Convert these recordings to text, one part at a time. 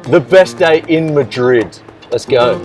the best day in Madrid. Let's go.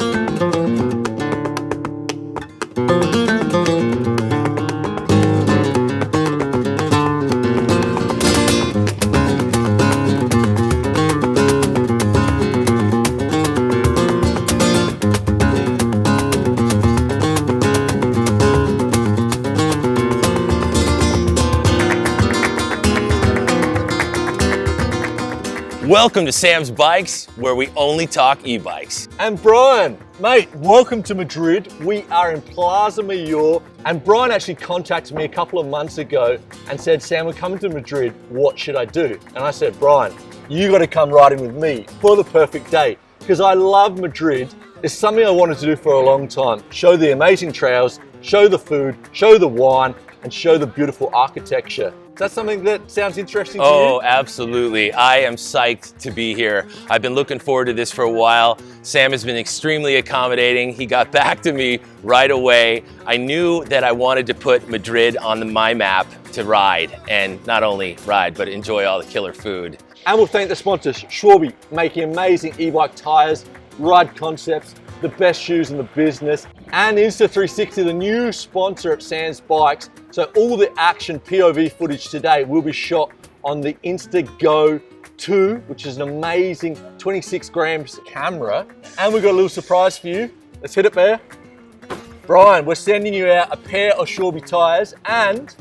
Welcome to Sam's Bikes, where we only talk e-bikes. And Brian, mate, welcome to Madrid. We are in Plaza Mayor, and Brian actually contacted me a couple of months ago and said, Sam, we're coming to Madrid, what should I do? And I said, Brian, you got to come riding with me for the perfect day, because I love Madrid. It's something I wanted to do for a long time. Show the amazing trails, show the food, show the wine, and show the beautiful architecture. Is that something that sounds interesting to you? Oh, absolutely. I am psyched to be here. I've been looking forward to this for a while. Sam has been extremely accommodating. He got back to me right away. I knew that I wanted to put Madrid on my map to ride, and not only ride, but enjoy all the killer food. And we'll thank the sponsors, Schwalbe, making amazing e-bike tires, ride concepts, the best shoes in the business, and Insta 360, the new sponsor at Sam's Bikes. So all the action POV footage today will be shot on the Insta Go 2, which is an amazing 26 grams camera. And we've got a little surprise for you. Let's hit it, Bear. Brian, we're sending you out a pair of Schwalbe tires and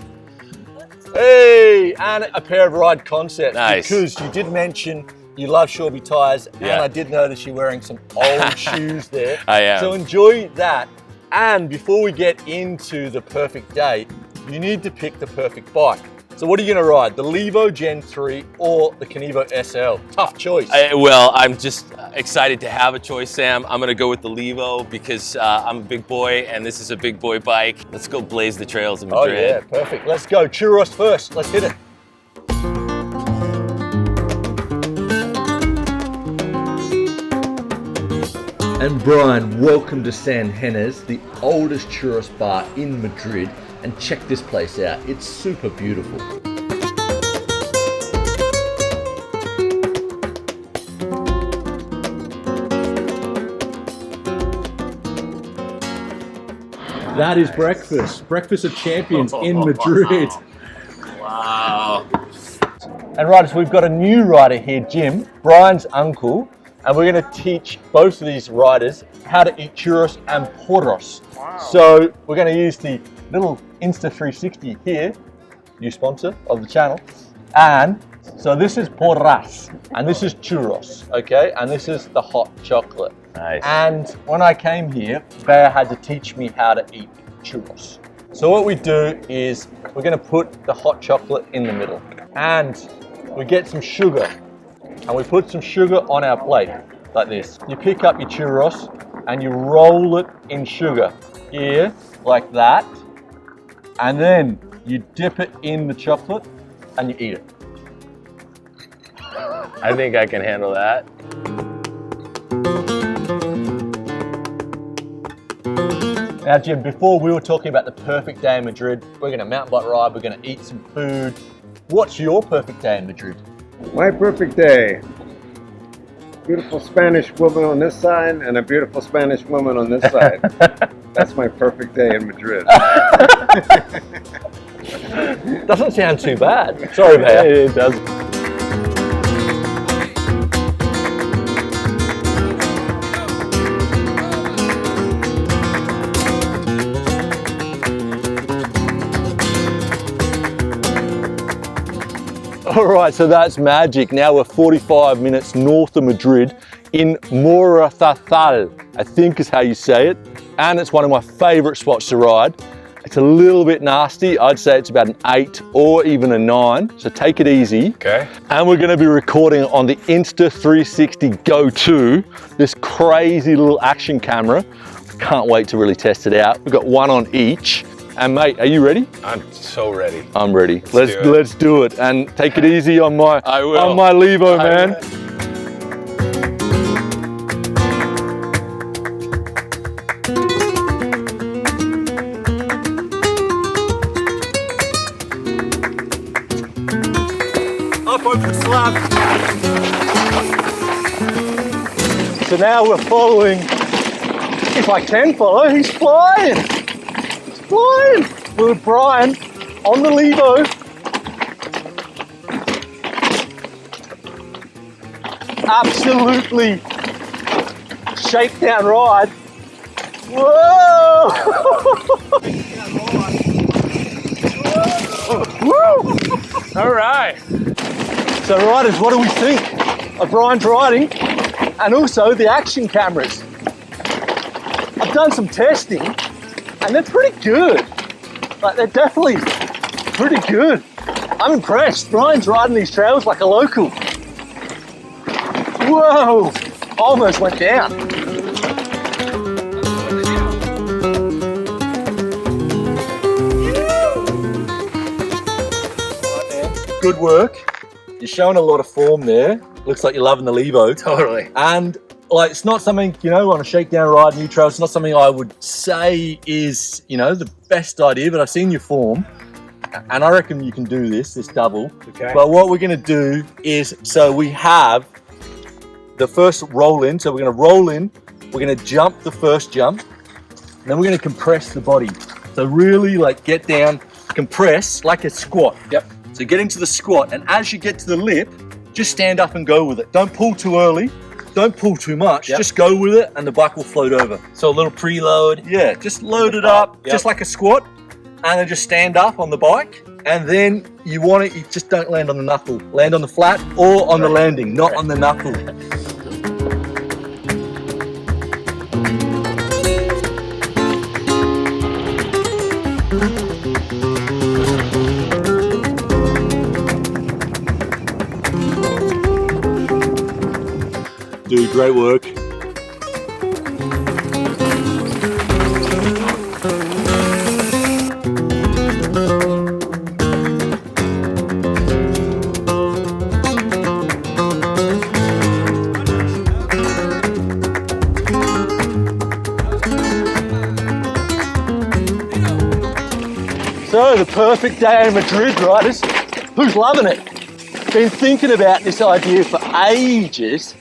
a pair of ride concepts. Nice. Because you did mention you love Schwalbe tires, and I did notice you're wearing some old shoes there. I am. So enjoy that. And before we get into the perfect day, you need to pick the perfect bike. So what are you gonna ride? The Levo Gen 3 or the Kenevo SL? Tough choice. Well, I'm just excited to have a choice, Sam. I'm gonna go with the Levo because I'm a big boy and this is a big boy bike. Let's go blaze the trails in Madrid. Oh yeah, perfect. Let's go. Churros first. Let's hit it. And Brian, welcome to San Hennes, the oldest churros bar in Madrid. And check this place out, it's super beautiful. That is breakfast. Breakfast of champions in Madrid. Wow. And riders, we've got a new rider here, Jim, Brian's uncle. And we're going to teach both of these riders how to eat churros and porros. Wow. So we're going to use the little Insta 360 here, new sponsor of the channel. And so this is porras, and this is churros, okay? And this is the hot chocolate. Nice. And when I came here, Bear had to teach me how to eat churros. So what we do is we're going to put the hot chocolate in the middle, and we get some sugar. And we put some sugar on our plate, like this. You pick up your churros and you roll it in sugar, here, like that. And then you dip it in the chocolate and you eat it. I think I can handle that. Now Jim, before we were talking about the perfect day in Madrid, we're gonna mountain bike ride, we're gonna eat some food. What's your perfect day in Madrid? My perfect day. Beautiful Spanish woman on this side and a beautiful Spanish woman on this side. That's my perfect day in Madrid. Doesn't sound too bad. Sorry, Bear. It does. All right, so that's magic. Now we're 45 minutes north of Madrid in Maura, I think is how you say it. And it's one of my favorite spots to ride. It's a little bit nasty. I'd say it's about an 8 or even a 9. So take it easy. Okay. And we're gonna be recording on the Insta 360 Go 2, this crazy little action camera. Can't wait to really test it out. We've got one on each. And mate, are you ready? I'm so ready. I'm ready. Let's do it. And take it easy on my Levo, man. Up over the slab. So now we're following, if I can follow, he's flying. He's flying. We're with Brian on the Levo. Absolutely shakedown ride. Whoa! Woo! All right. So riders, what do we think of Brian's riding and also the action cameras? I've done some testing and they're pretty good. Like, they're definitely pretty good. I'm impressed. Brian's riding these trails like a local. Whoa! Almost went down. Good work. You're showing a lot of form there. Looks like you're loving the Levo. Totally. And like, it's not something, you know, on a shakedown ride, new trail, it's not something I would say is, you know, the best idea, but I've seen your form and I reckon you can do this double. Okay. But what we're gonna do is, so we have the first roll in. So we're gonna roll in, we're gonna jump the first jump, and then we're gonna compress the body. So really like get down, compress like a squat. Yep. So get into the squat, and as you get to the lip, just stand up and go with it. Don't pull too early, don't pull too much, Yep. just go with it and the bike will float over. So a little preload. Yeah, just load it up, Yep. just like a squat, and then just stand up on the bike, and then you want it, you just don't land on the knuckle. Land on the flat or on the landing, not on the knuckle. Dude, great work. So, the perfect day in Madrid, riders. Who's loving it? Been thinking about this idea for ages,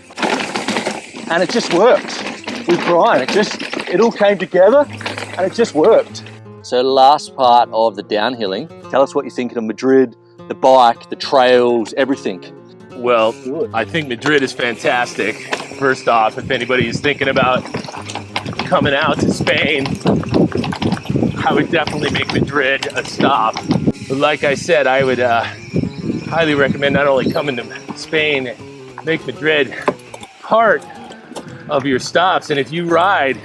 and it just worked with Brian. It all came together and it just worked. So last part of the downhilling, tell us what you're thinking of Madrid, the bike, the trails, everything. Well, I think Madrid is fantastic. First off, if anybody is thinking about coming out to Spain, I would definitely make Madrid a stop. But like I said, I would highly recommend not only coming to Spain, make Madrid part of your stops. And if you ride,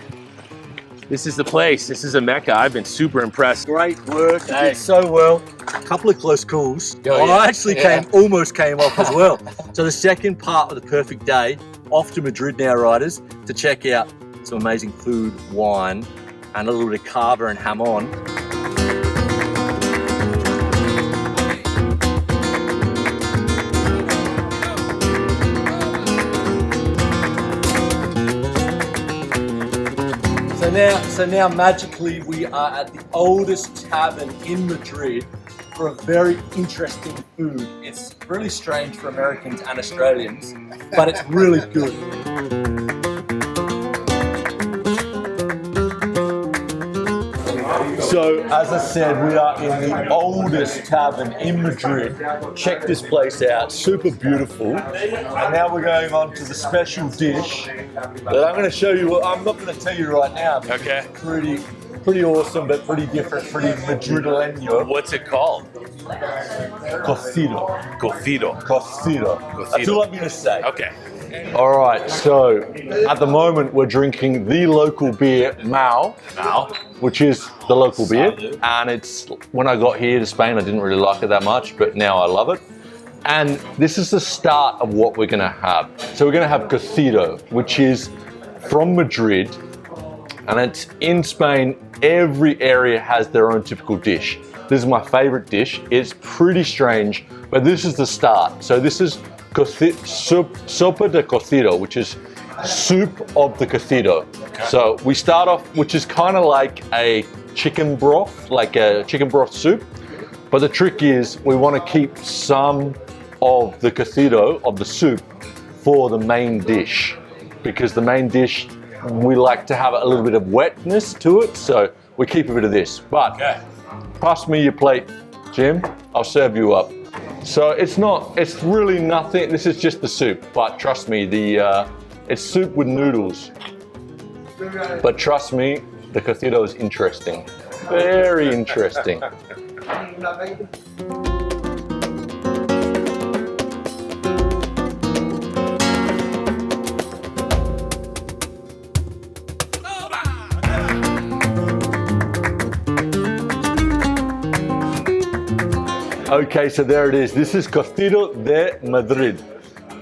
this is the place. This is a mecca. I've been super impressed. Great work, you Hey. did so well. A couple of close calls. Oh, yeah. I actually almost came off as well. So the second part of the perfect day, off to Madrid now, riders, to check out some amazing food, wine, and a little bit of cava and jamon. So now magically we are at the oldest tavern in Madrid for a very interesting food. It's really strange for Americans and Australians, but it's really good. So, as I said, we are in the oldest tavern in Madrid. Check this place out, super beautiful. And now we're going on to the special dish that I'm going to show you. I'm not going to tell you right now, because Okay. it's pretty awesome, but pretty different, pretty Madrileño. What's it called? Cocido. Cocido. Cocido. That's all I'm going to say. Okay. All right, so at the moment we're drinking the local beer, Maura, which is the local beer. And it's, when I got here to Spain, I didn't really like it that much, but now I love it. And this is the start of what we're gonna have. So we're gonna have cocido, which is from Madrid, and it's in Spain. Every area has their own typical dish. This is my favorite dish. It's pretty strange, but this is the start. So this is sopa de cocido, which is soup of the cocido. Okay. So we start off, which is kind of like a chicken broth, like a chicken broth soup. But the trick is we want to keep some of the cocido, of the soup, for the main dish. because the main dish, we like to have a little bit of wetness to it, so we keep a bit of this. But pass me your plate, Jim. I'll serve you up. So it's really nothing. This is just the soup, but trust me, it's soup with noodles. But trust me, the cocido is interesting. Very interesting. Okay, so there it is. This is Cocido de Madrid.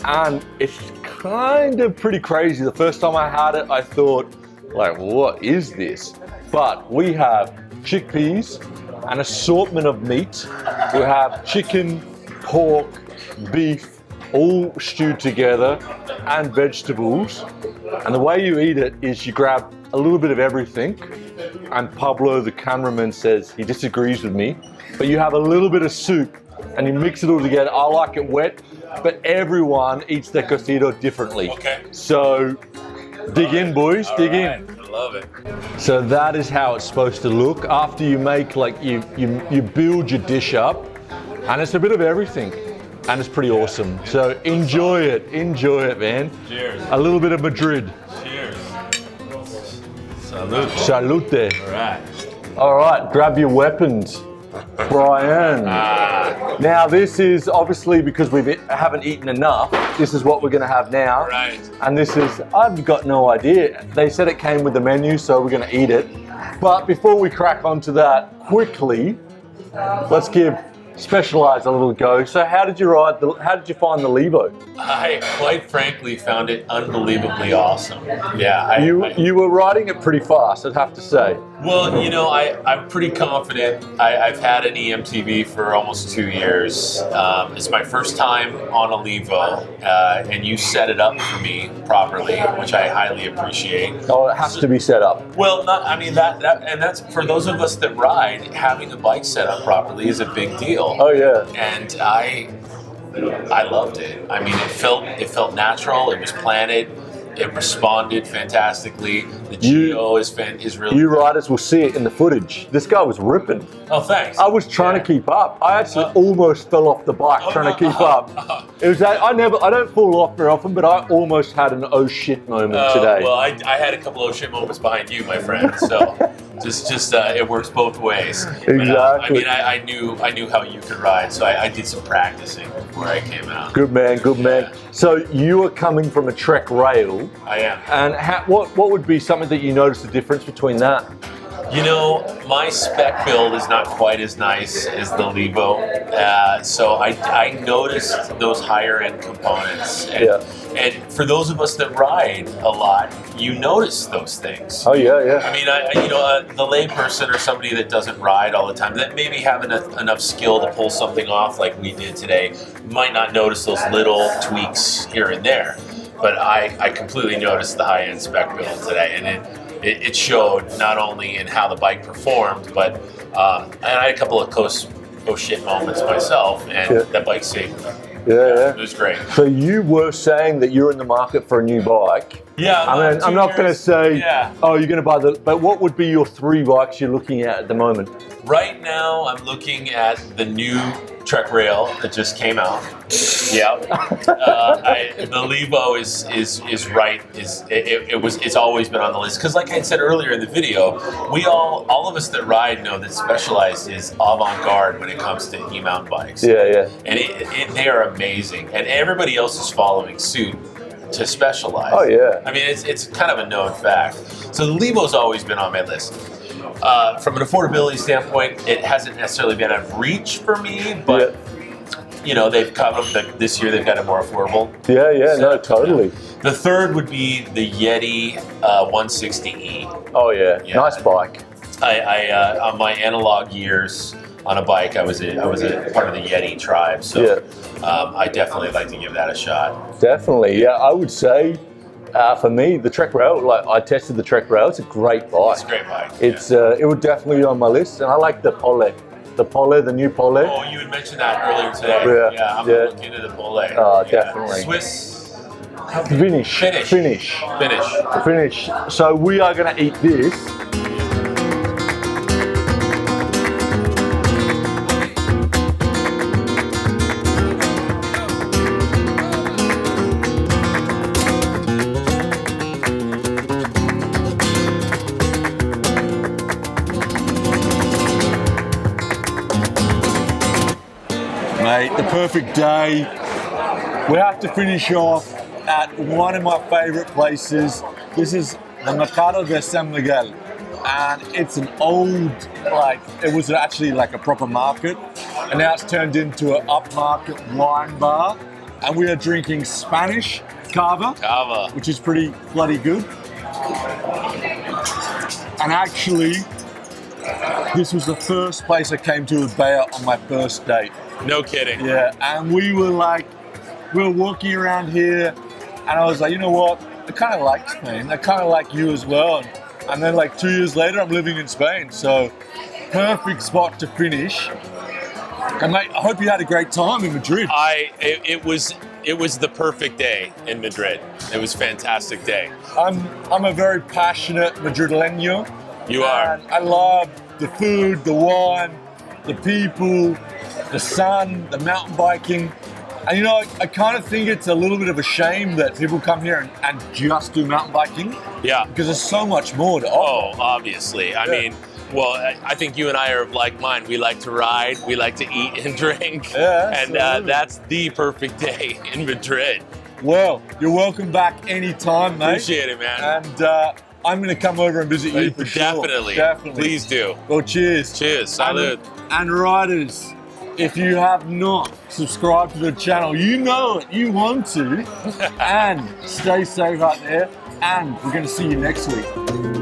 And it's kind of pretty crazy. The first time I had it, I thought, like, what is this? But we have chickpeas, an assortment of meat. We have chicken, pork, beef, all stewed together, and vegetables. And the way you eat it is you grab a little bit of everything. And Pablo, the cameraman, says he disagrees with me. But you have a little bit of soup and you mix it all together. I like it wet, but everyone eats their cocido differently. Okay. So dig in, boys, dig in. I love it. So that is how it's supposed to look. After you make, like, you build your dish up, and it's a bit of everything. And it's pretty awesome. So enjoy it, man. Cheers. A little bit of Madrid. Cheers. Salute. Salute. All right. All right, grab your weapons. Brian. Now this is obviously because we haven't eaten enough. This is what we're going to have now. Right. And this is, I've got no idea. They said it came with the menu, so we're going to eat it. But before we crack onto that, quickly, let's give Specialized a little go. So how did you find the Levo? I quite frankly found it unbelievably awesome. Yeah. You were riding it pretty fast, I'd have to say. Well, you know, I'm pretty confident. I've had an Emtb for almost 2 years. It's my first time on a Levo, and you set it up for me properly, which I highly appreciate. Oh, it has to be set up. Well, that's for those of us that ride. Having a bike set up properly is a big deal. Oh yeah. And I loved it. I mean, it felt natural. It was planted. It responded fantastically. The Geo is really. You riders will see it in the footage. This guy was ripping. Oh, thanks. I was trying to keep up. I actually almost fell off the bike trying to keep up. It was that I don't fall off very often, but I almost had an oh shit moment today. Well, I had a couple oh shit moments behind you, my friend. So just it works both ways. Exactly. But, I mean, I knew how you could ride, so I did some practicing before I came out. Good man, good man. So you are coming from a Trek rail. I am. And what would be something that you notice the difference between that? You know, my spec build is not quite as nice as the Levo, so I noticed those higher end components. And for those of us that ride a lot, you notice those things. Oh yeah, yeah. I mean, the layperson or somebody that doesn't ride all the time, that maybe have enough skill to pull something off like we did today, might not notice those little tweaks here and there. But I completely noticed the high-end spec build today, and it showed not only in how the bike performed, but and I had a couple of oh shit moments myself, and that bike saved me. Yeah. It was great. So you were saying that you're in the market for a new bike. Yeah. I mean, I'm not going to say, oh, you're going to buy but what would be your 3 bikes you're looking at the moment? Right now, I'm looking at the new Trek Rail that just came out. Yeah. The Levo is right. It's always been on the list because, like I said earlier in the video, all of us that ride know that Specialized is avant-garde when it comes to e-mountain bikes. Yeah. And they are amazing, and everybody else is following suit to Specialized. Oh yeah. I mean, it's kind of a known fact. So the Levo's always been on my list. From an affordability standpoint, it hasn't necessarily been out of reach for me, but you know, they've come up this year. They've got it more affordable. Yeah, so, no, totally. The third would be the Yeti 160E. Oh yeah, nice bike. I on my analog years on a bike, I was a part of the Yeti tribe, so I definitely like to give that a shot. Definitely, yeah. I would say. For me, the Trek Rail, like I tested the Trek Rail, it's a great bike. It's a great bike. It would definitely be on my list, and I like the Pole. The new Pole. Oh, you had mentioned that earlier today. Yeah, I'm going to look into the Pole. Oh, definitely. Finish. Finish. Finish. Finish. Finish. So we are going to eat this. Mate, the perfect day. We have to finish off at one of my favorite places. This is the Mercado de San Miguel. And it's an old, it was actually like a proper market. And now it's turned into an upmarket wine bar. And we are drinking Spanish cava, which is pretty bloody good. And actually, this was the first place I came to with Bea on my first date. No kidding. Yeah, and we were walking around here, and I was like, you know what? I kind of like Spain. I kind of like you as well. And then 2 years later, I'm living in Spain. So, perfect spot to finish. And mate, I hope you had a great time in Madrid. It was the perfect day in Madrid. It was a fantastic day. I'm a very passionate Madrileño. You are. And I love the food, the wine, the people, the sun, the mountain biking. And you know, I kind of think it's a little bit of a shame that people come here and just do mountain biking. Yeah. Because there's so much more to offer. Oh, obviously. I mean, well, I think you and I are of like mind. We like to ride, we like to eat and drink. Yeah, and that's the perfect day in Madrid. Well, you're welcome back anytime, mate. Appreciate it, man. And I'm going to come over and visit you for Definitely. sure. Definitely. Please do. Well, cheers. Cheers. Salud. And riders, if you have not subscribed to the channel, you know it, you want to. And stay safe out there. And we're going to see you next week.